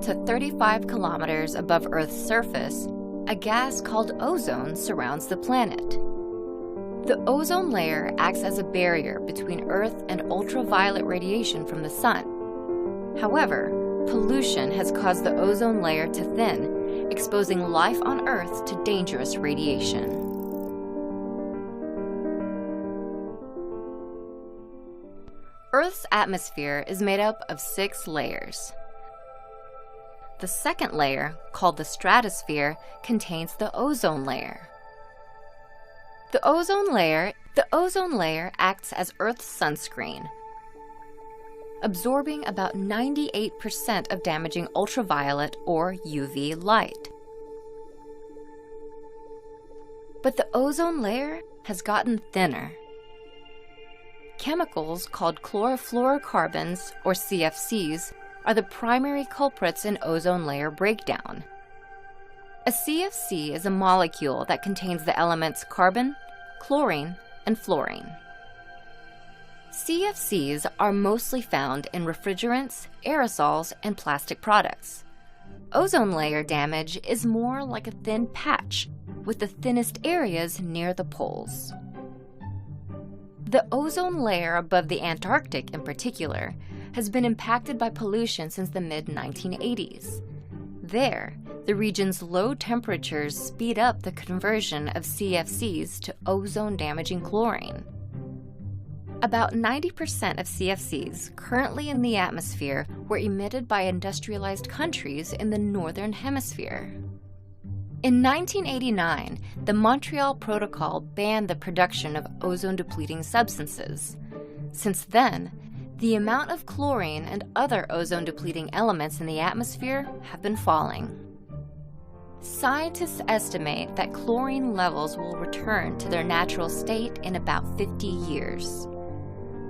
To 35 kilometers above Earth's surface, a gas called ozone surrounds the planet. The ozone layer acts as a barrier between Earth and ultraviolet radiation from the sun. However, pollution has caused the ozone layer to thin, exposing life on Earth to dangerous radiation. Earth's atmosphere is made up of 6 layers. The second layer, called the stratosphere, contains the ozone layer. The ozone layer acts as Earth's sunscreen, absorbing about 98% of damaging ultraviolet or UV light. But the ozone layer has gotten thinner. Chemicals called chlorofluorocarbons, or CFCs, are the primary culprits in ozone layer breakdown. A CFC is a molecule that contains the elements carbon, chlorine, and fluorine. CFCs are mostly found in refrigerants, aerosols, and plastic products. Ozone layer damage is more like a thin patch, with the thinnest areas near the poles. The ozone layer above the Antarctic, in particular, has been impacted by pollution since the mid-1980s. There, the region's low temperatures speed up the conversion of CFCs to ozone-damaging chlorine. About 90% of CFCs currently in the atmosphere were emitted by industrialized countries in the Northern Hemisphere. In 1989, the Montreal Protocol banned the production of ozone-depleting substances. Since then, the amount of chlorine and other ozone-depleting elements in the atmosphere have been falling. Scientists estimate that chlorine levels will return to their natural state in about 50 years.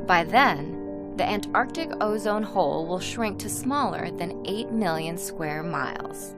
By then, the Antarctic ozone hole will shrink to smaller than 8 million square miles.